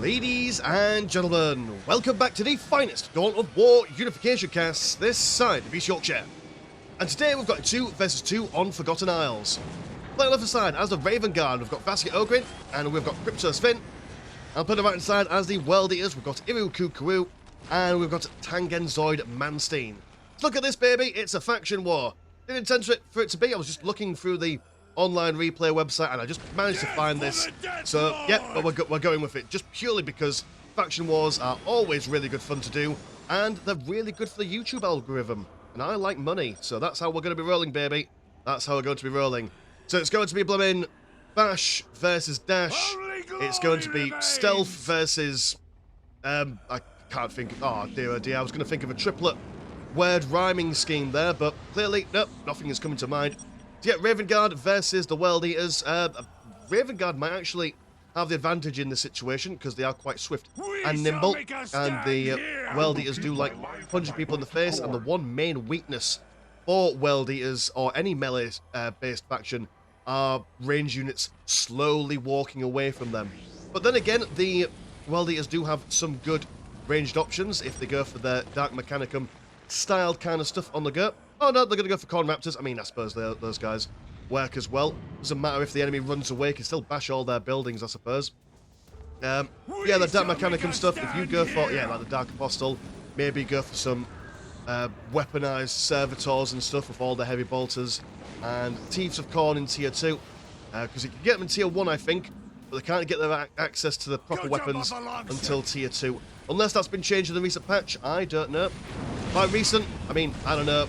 Ladies and gentlemen, welcome back to the finest Dawn of War Unification cast this side of East Yorkshire. And today we've got 2 versus 2 on Forgotten Isles. Playing left side as the Raven Guard, we've got Basket Ogrin, and we've got Crypto Sven. And playing the right side as the World Eaters, we've got Iruku, and we've got Tangenzoid Manstein. Look at this, baby, it's a faction war. Didn't intend for it to be, I was just looking through the online replay website and I just managed to find this. So, yeah, but we're going with it just purely because faction wars are always really good fun to do and they're really good for the YouTube algorithm. And I like money, so that's how we're going to be rolling, baby. That's how we're going to be rolling. So it's going to be blooming Bash versus Dash. It's going to be Stealth versus... I can't think... Oh, dear, I was going to think of a triplet word rhyming scheme there, but clearly, nope, nothing is coming to mind. So yeah, Raven Guard versus the World Eaters. Raven Guard might actually have the advantage in this situation because they are quite swift and nimble, and the World Eaters do like punching people in the face, and the one main weakness for World Eaters or any melee-based faction are range units slowly walking away from them. But then again, the World Eaters do have some good ranged options if they go for their Dark Mechanicum styled kind of stuff on the go. Oh no, they're going to go for Corn Raptors. I mean, I suppose those guys work as well. Doesn't matter if the enemy runs away, can still bash all their buildings, I suppose. Yeah, the Dark Mechanicum stuff, if you go for, yeah, like the Dark Apostle, maybe go for some weaponized servitors and stuff with all the heavy bolters, and Thieves of Corn in tier 2, because you can get them in tier 1, I think, but they can't get their access to the proper weapons until tier 2. Unless that's been changed in the recent patch, I don't know. By recent, I mean, I don't know.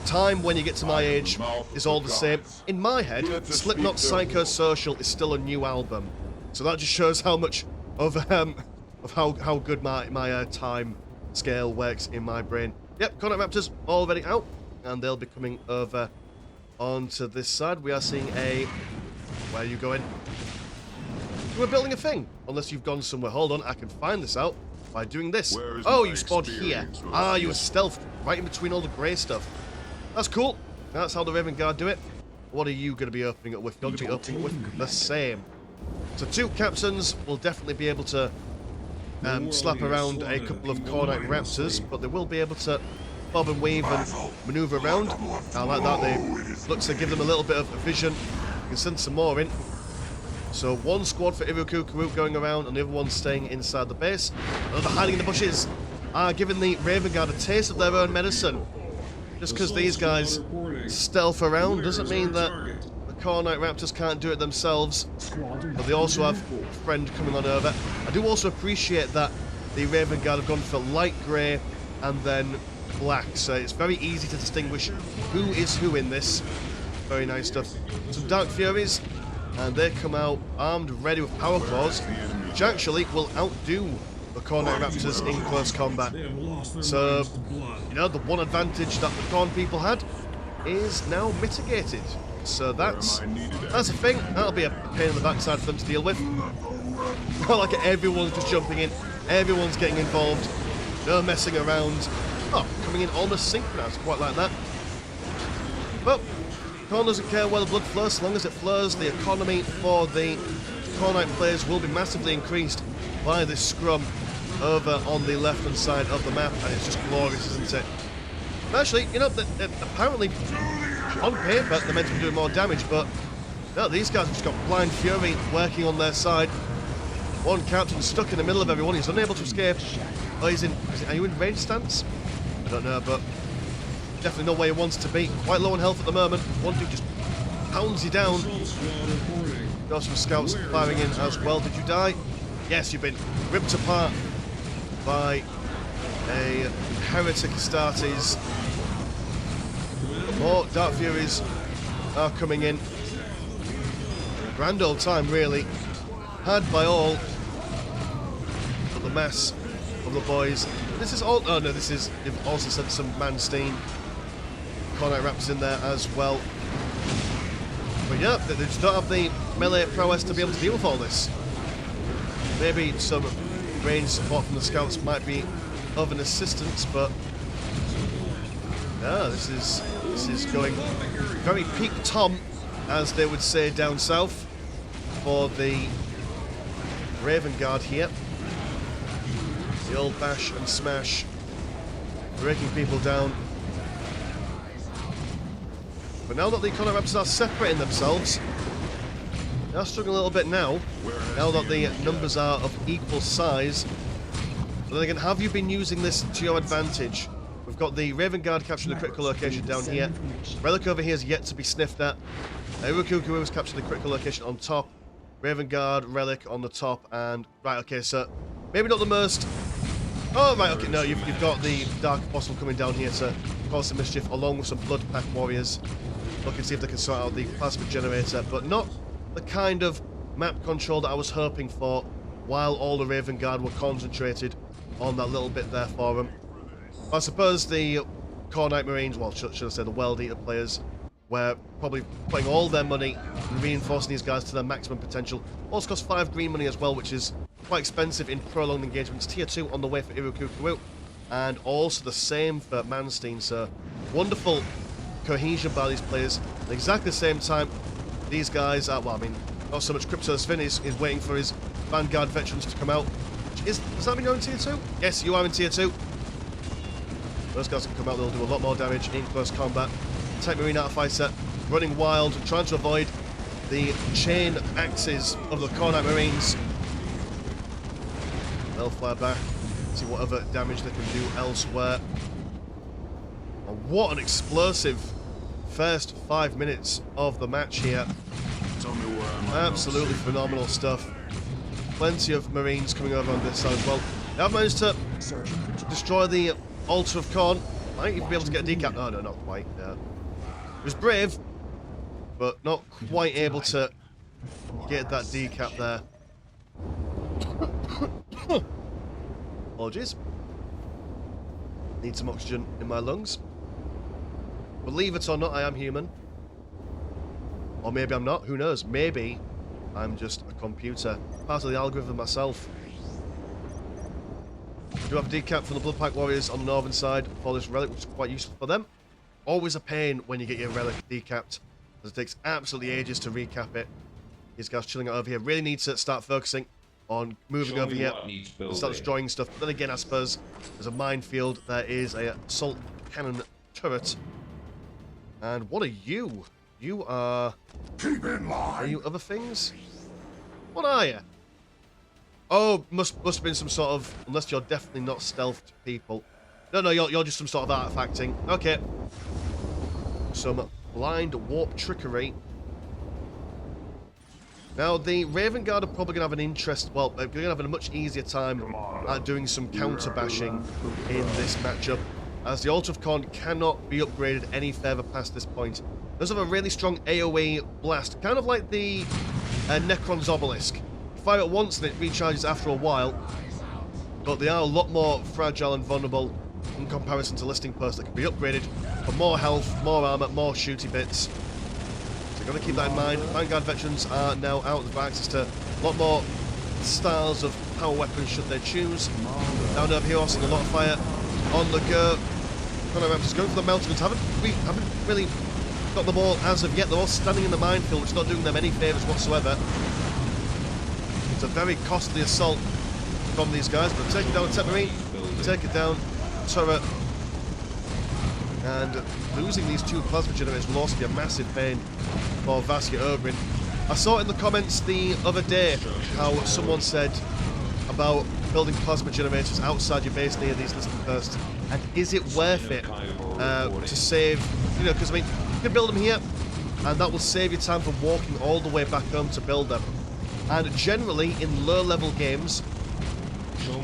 Time when you get to my age is all the same. In my head, Slipknot Psychosocial is still a new album, so that just shows how much of how good my time scale works in my brain. Yep, Contact Raptors already out, and they'll be coming over onto this side. We are seeing a... Where are you going? We're building a thing, unless you've gone somewhere. Hold on, I can find this out by doing this. Oh, you spawned here. Ah, you were stealthed right in between all the grey stuff. That's cool. That's how the Raven Guard do it. What are you going to be opening up with? You're going to be opening with the same. So 2 captains will definitely be able to slap around a couple of Cornite Raptors, but they will be able to bob and weave and manoeuvre around. I like that. They look to give them a little bit of vision. You can send some more in. So 1 squad for Iruku going around, and the other one staying inside the base. Another hiding in the bushes are giving the Raven Guard a taste of their own medicine. Just because these guys stealth around doesn't mean that the Cornite Raptors can't do it themselves. But they also have a friend coming on over. I do also appreciate that the Raven Guard have gone for light grey and then black. So it's very easy to distinguish who is who in this. Very nice stuff. Some Dark Furies. And they come out armed, ready with Power Claws, which actually will outdo the Cornite Raptors in close combat. So, you know, the one advantage that the Corn people had is now mitigated. So that's a thing. That'll be a pain in the backside for them to deal with. Not like everyone's just jumping in, everyone's getting involved, no messing around. Oh, coming in almost synchronized, quite like that. But Corn doesn't care where the blood flows, so long as it flows. The economy for the Cornite players will be massively increased by this scrum over on the left-hand side of the map, and it's just glorious, isn't it? Actually, you know, apparently, on paper, they're meant to be doing more damage, but no, these guys have just got Blind Fury working on their side. One captain stuck in the middle of everyone, he's unable to escape. Oh, he's in... Are you in range stance? I don't know, but definitely not where he wants to be. Quite low on health at the moment. One dude just pounds you down. Got some scouts firing in as well. Did you die? Yes, you've been ripped apart by a Heretic Astartes. More Dark Furies are coming in. Grand old time, really. Had by all of the mass of the boys. This is all... Oh, no, this is... They've also sent some Manstein Cornite Raptors in there as well. But yeah, they just don't have the melee prowess to be able to deal with all this. Maybe some range support from the scouts might be of an assistance, but yeah, this is going very peak Tom, as they would say down south, for the Raven Guard here. The old bash and smash. Breaking people down. But now that the Chrono Raptors are separating themselves, they are struggling a little bit now. Now that the numbers are of equal size. But then again, have you been using this to your advantage? We've got the Raven Guard capturing the critical location down here. Relic over here is yet to be sniffed at. Urukuku has captured the critical location on top. Raven Guard, Relic on the top, and... Right, okay, so... Maybe not the most... Oh, right, okay, no, you've got the Dark Apostle coming down here to cause some mischief, along with some Blood Pack Warriors. Looking to see if they can sort out the Plasma Generator, but not the kind of map control that I was hoping for, while all the Raven Guard were concentrated on that little bit there for them. I suppose the Core Knight Marines, well, should I say the World Eater players, were probably putting all their money in reinforcing these guys to their maximum potential. Also costs 5 green money as well, which is quite expensive in prolonged engagements. Tier 2 on the way for Irukuku, and also the same for Manstein, so wonderful cohesion by these players. At exactly the same time, these guys are, well, I mean, not so much Crypto Sven is waiting for his Vanguard veterans to come out. Has that been going in Tier 2? Yes, you are in Tier 2. Those guys can come out, they'll do a lot more damage in close combat. Tech Marine Artificer running wild, trying to avoid the chain axes of the Core Knight Marines. They'll fly back, see what other damage they can do elsewhere. And what an explosive first 5 minutes of the match here. Absolutely phenomenal stuff. Plenty of Marines coming over on this side as well. They have managed to destroy the Altar of Khorne. Might even be able to get a decap. No, not quite. It was brave, but not quite able to get that decap there. Apologies. Need some oxygen in my lungs. Believe it or not, I am human. Or maybe I'm not. Who knows? Maybe I'm just a computer. Part of the algorithm myself. We do have a decap from the Blood Pack Warriors on the northern side for this relic, which is quite useful for them. Always a pain when you get your relic decapped, as it takes absolutely ages to recap it. These guys chilling out over here really need to start focusing on moving over here and start destroying stuff. But then again, I suppose there's a minefield. There is a assault cannon turret. And what are you? You are... Keep in line. Are you other things? What are you? Oh, must have been some sort of... Unless you're definitely not stealthed people. No, you're just some sort of artifacting. Okay. Some blind warp trickery. Now, the Raven Guard are probably going to have an interest... Well, they're going to have a much easier time at doing some counter-bashing in this matchup, as the Altar of Khorne cannot be upgraded any further past this point. It does have a really strong AoE blast, kind of like the Necron's Obelisk. You fire it once and it recharges after a while, but they are a lot more fragile and vulnerable in comparison to listing posts that can be upgraded for more health, more armor, more shooty bits. So you've got to keep that in mind. Vanguard veterans are now out of access to a lot more styles of power weapons should they choose. Down over here, seeing a lot of fire on the go. Chrono Raptors going for the melting guns. Haven't really got them all as of yet. They're all standing in the minefield, which is not doing them any favours whatsoever. It's a very costly assault from these guys, but take it down Tech Marine, take it down turret, and losing these two plasma generators will also be a massive pain for Vasya Oberyn. I saw in the comments the other day how someone said about building plasma generators outside your base near these listing posts, and is it worth it to save, because I mean, you can build them here, and that will save you time from walking all the way back home to build them. And generally, in low-level games,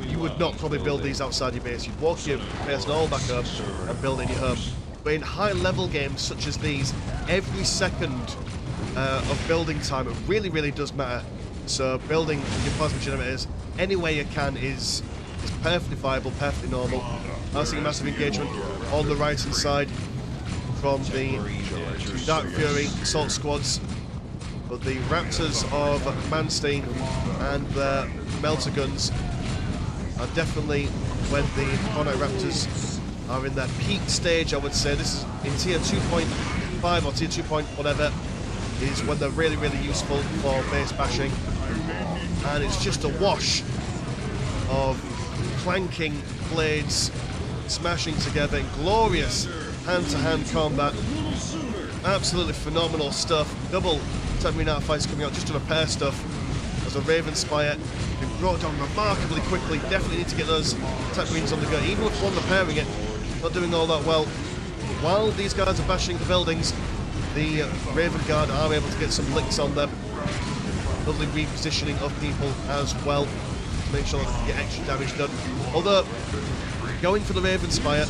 you would not probably build these outside your base. You'd walk your base all back home and build in your home. But in high-level games such as these, every second of building time, it really, really does matter. So building your plasma generators any way you can is perfectly viable, perfectly normal. I'm seeing massive engagement on the right-hand side from the Dark Fury assault squads. But the Raptors of Manstein and their melter guns are definitely when the Core Knight Raptors are in their peak stage, I would say. This is in tier 2.5 or tier 2. Whatever, is when they're really, really useful for base bashing. and it's just a wash of clanking blades smashing together in glorious hand-to-hand combat. Absolutely phenomenal stuff. Double Tatooine artificers coming out just to repair stuff as a Raven Spire been brought down remarkably quickly. Definitely need to get those Tatooines on the go, even with one repairing it. Not doing all that well. While these guys are bashing the buildings, the Raven Guard are able to get some licks on them. Lovely repositioning of people as well to make sure that they can get extra damage done. Although, going for the Raven Spire,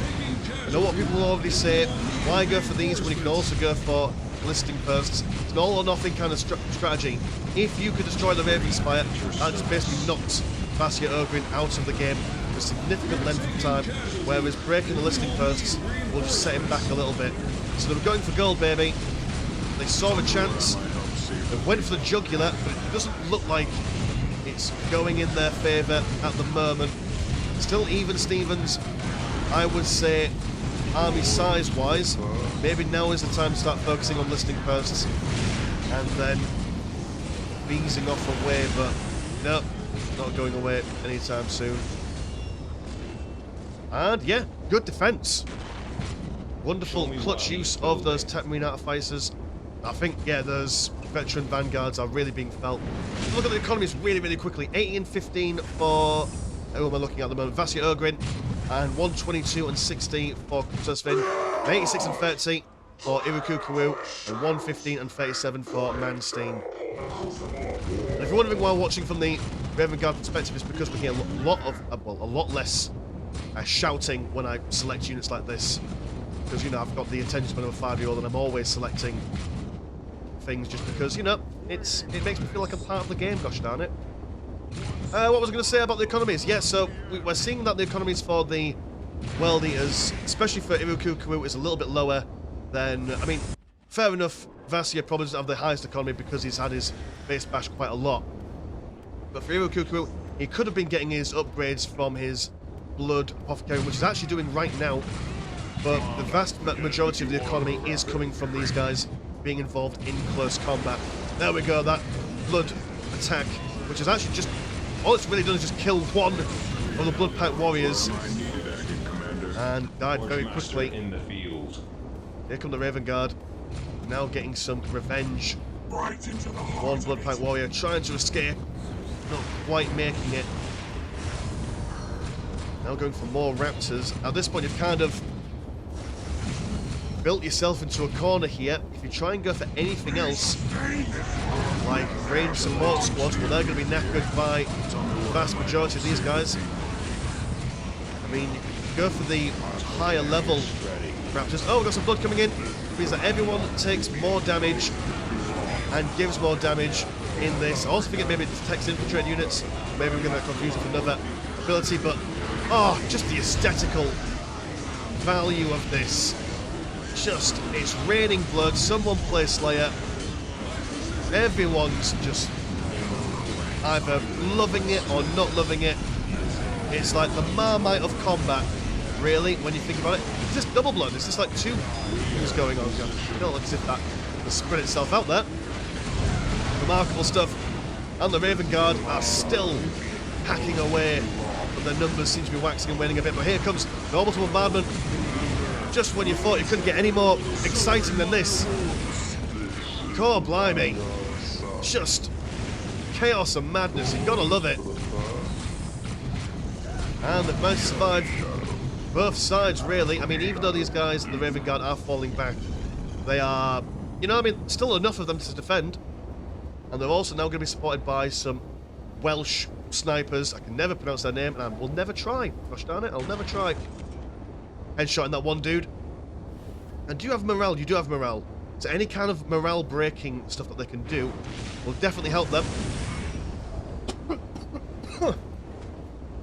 I know what people will already say, why go for these when you can also go for listing posts? It's an all or nothing kind of strategy. If you could destroy the Raven Spire, that just basically knocks Vasya Ogrin out of the game for a significant length of time, whereas breaking the listing posts will just set him back a little bit. So they were going for gold, baby. They saw a chance, they went for the jugular, but it doesn't look like it's going in their favour at the moment. Still even Stevens, I would say, army size-wise. Maybe now is the time to start focusing on listing posts and then easing off away, but no, not going away anytime soon. And yeah, good defence. Wonderful clutch use of those Tatooine artificers. I think, yeah, those veteran vanguards are really being felt. Look at the economies really, really quickly. 80 and 15 for, who am I looking at the moment? Vasya Ogrin. And 122 and 60 for Kutusvin. 86 and 30 for Irukukuwu. And 115 and 37 for Manstein. And if you're wondering why watching from the Raven Guard perspective, it's because we hear a lot less shouting when I select units like this. Because, you know, I've got the attention span of a 5-year-old and I'm always selecting things just because, you know, it makes me feel like I'm part of the game, gosh darn it. What was I going to say about the economies? Yeah, so we're seeing that the economies for the World Eaters, especially for Irukukuwu, is a little bit lower than... I mean, fair enough, Vasya probably doesn't have the highest economy because he's had his base bash quite a lot. But for Irukukuwu, he could have been getting his upgrades from his Blood Apothecary, which is actually doing right now. But the vast majority of the economy is coming from these guys being involved in close combat. There we go, that Blood attack, which is actually just... all it's really done is just kill one of the Blood Pact warriors. And died very quickly. Here come the Raven Guard. Now getting some revenge. One Blood Pact warrior trying to escape. Not quite making it. Now going for more Raptors. At this point you've kind of built yourself into a corner here. If you try and go for anything else, like range support squads, well, they're going to be knackered by the vast majority of these guys. I mean, you can go for the higher level Raptors. Oh, we've got some blood coming in. It means that everyone takes more damage and gives more damage in this. I also think it maybe detects infiltrate units. Maybe we're going to confuse it with another ability, but oh, just the aesthetical value of this. Just, it's raining blood, someone play Slayer. Everyone's just either loving it or not loving it. It's like the Marmite of combat, really, when you think about it. It's just double blood, it's just like two things going on. It don't look as if that will spread itself out there. Remarkable stuff. And the Raven Guard are still hacking away, but their numbers seem to be waxing and waning a bit. But here comes the orbital bombardment. Just when you thought you couldn't get any more exciting than this. God blimey. Just chaos and madness. You've got to love it. And they've managed to survive both sides, really. I mean, even though these guys in the Raven Guard are falling back, they are, you know, I mean, still enough of them to defend. And they're also now going to be supported by some Welsh snipers. I can never pronounce their name, and I will never try. Gosh darn it, I'll never try. Headshotting that one dude. And do you have morale? You do have morale. So any kind of morale breaking stuff that they can do will definitely help them.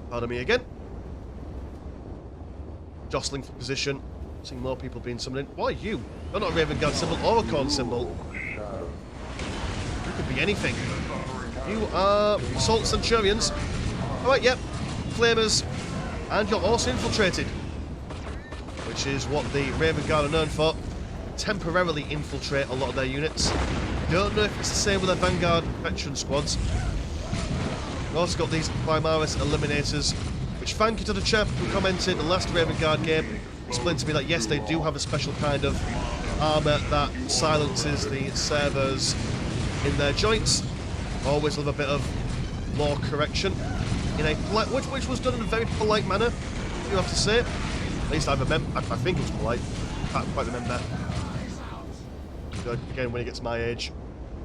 Pardon me again. Jostling for position. Seeing more people being summoned in. Why are you? You're not a Raven Guard symbol or a Khorne symbol. You could be anything. You are Assault Centurions. Alright, yep. Flamers. And you're also infiltrated. Which is what the Raven Guard are known for. Temporarily infiltrate a lot of their units. Don't know if it's the same with their Vanguard veteran squads. We've also got these Primaris Eliminators, which thank you to the chap who commented the last Raven Guard game, explained to me that yes, they do have a special kind of armour that silences the servers in their joints. Always love a bit of lore correction in a which was done in a very polite manner, you have to say. At least I remember. I think it was polite. I can't quite remember. Again, when it gets to my age,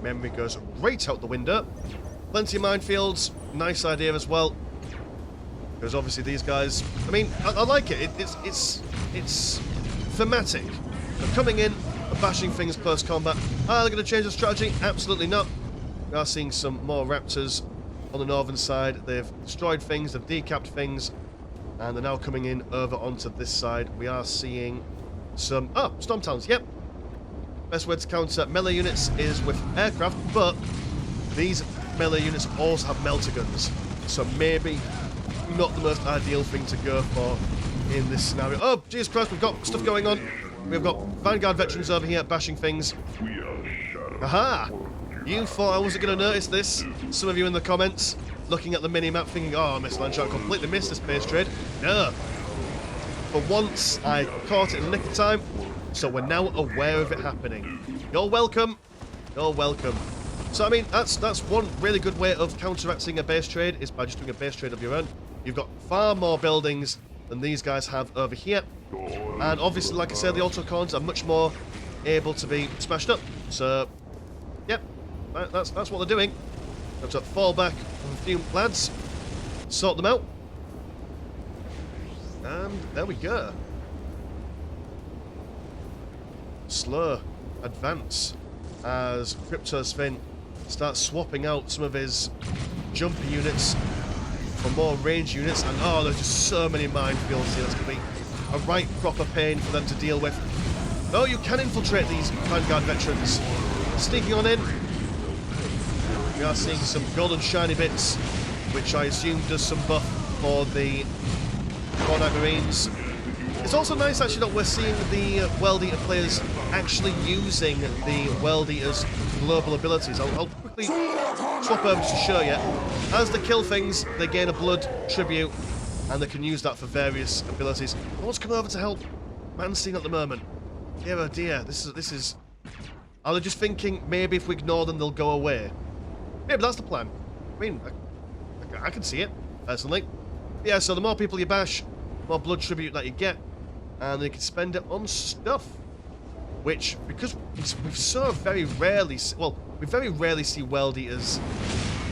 memory goes right out the window. Plenty of minefields. Nice idea as well. Because obviously these guys, I mean, I like it. It's thematic. They're coming in and bashing things post combat. Are they going to change the strategy? Absolutely not. We are seeing some more raptors on the northern side. They've destroyed things, they've decapped things, and they're now coming in over onto this side. We are seeing some storm towns. Yep. Best way to counter melee units is with aircraft, but these melee units also have melter guns, so maybe not the most ideal thing to go for in this scenario. Oh, Jesus Christ, we've got stuff going on. We've got Vanguard veterans over here bashing things. Aha! You thought I wasn't going to notice this. Some of you in the comments looking at the mini-map thinking, oh, Miss Lancho, I completely missed this base trade. No. For once, I caught it in the nick of time, so we're now aware of it happening. You're welcome. You're welcome. So, I mean, that's one really good way of counteracting a base trade, is by just doing a base trade of your own. You've got far more buildings than these guys have over here. And obviously, like I said, the autocons are much more able to be smashed up. So, yep, that's what they're doing. Have to fall back on a few lads, sort them out. And there we go. Slow advance as Cryptosphin starts swapping out some of his jumper units for more range units, and oh, there's just so many minefields here. It's going to be a right proper pain for them to deal with. Oh, you can infiltrate these Vanguard veterans. Sneaking on in. We are seeing some golden shiny bits, which I assume does some buff for the Chronicles Marines. It's also nice actually that we're seeing the World Eater players actually using the World Eater's global abilities. I'll quickly swap over to show you. As they kill things, they gain a blood tribute, and they can use that for various abilities. What's come over to help Manstein at the moment? Dear oh dear, this is... Are they just thinking maybe if we ignore them they'll go away? Maybe that's the plan. I mean, I can see it, personally. Yeah, so the more people you bash, the more blood tribute that you get, and they can spend it on stuff. Which, because we so very rarely... Well, we very rarely see World Eaters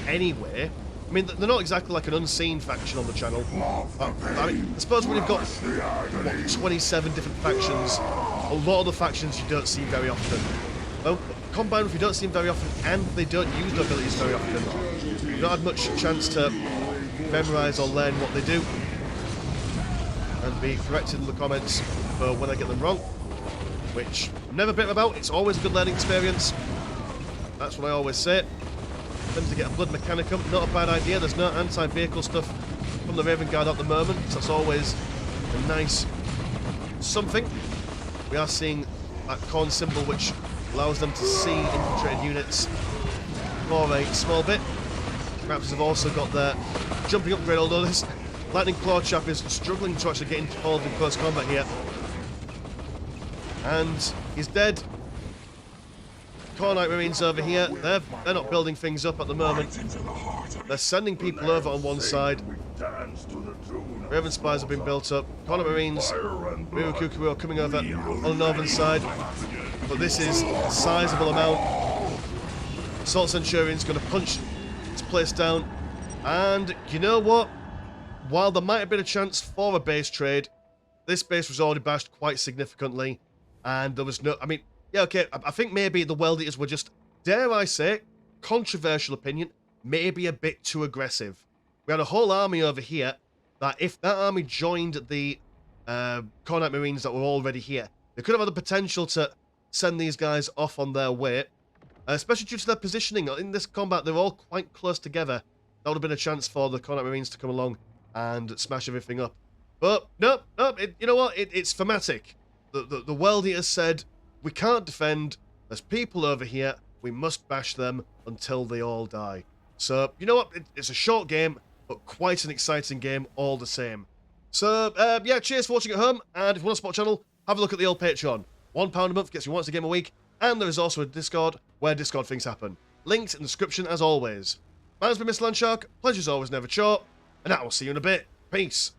anyway. I mean, they're not exactly like an unseen faction on the channel. I mean, I suppose when you've got, what, 27 different factions, a lot of the factions you don't see very often. Well, combined with you don't see them very often, and they don't use their abilities very often, you don't have much chance to memorise or learn what they do, and be corrected in the comments for when I get them wrong, which I'm never bitter about. It's always a good learning experience. That's what I always say. Them to get a Blood Mechanicum, not a bad idea. There's no anti-vehicle stuff from the Raven Guard at the moment, so that's always a nice something. We are seeing that corn symbol, which allows them to see infiltrated units for a small bit. Raptors have also got their jumping upgrade, although this Lightning Claw chap is struggling to actually get involved in close combat here. And he's dead. Chronicles Marines over here, they're not building things up at the moment. They're sending people over on one side. Raven Spies have been built up. Chronicles Marines, Mirukuku are coming over on the northern side. But this is a sizable amount. Assault Centurion's going to punch this place down. And you know what? While there might have been a chance for a base trade, this base was already bashed quite significantly. And there was no... I mean, yeah, okay, I think maybe the World Eaters were just, dare I say, controversial opinion, maybe a bit too aggressive. We had a whole army over here that if that army joined the Chronicles Marines that were already here, they could have had the potential to send these guys off on their way, especially due to their positioning. In this combat, they're all quite close together. That would have been a chance for the Chronicles Marines to come along and smash everything up. But, no, you know what? It's thematic. The World Eaters said, we can't defend, there's people over here, we must bash them until they all die. So, you know what? It's a short game, but quite an exciting game all the same. So, yeah, cheers for watching at home, and if you want to support the channel, have a look at the old Patreon. £1 a month gets you once a game a week, and there is also a Discord where Discord things happen. Linked in the description as always. My name's been Mr. Landshark, pleasure's always never short, and I will see you in a bit. Peace.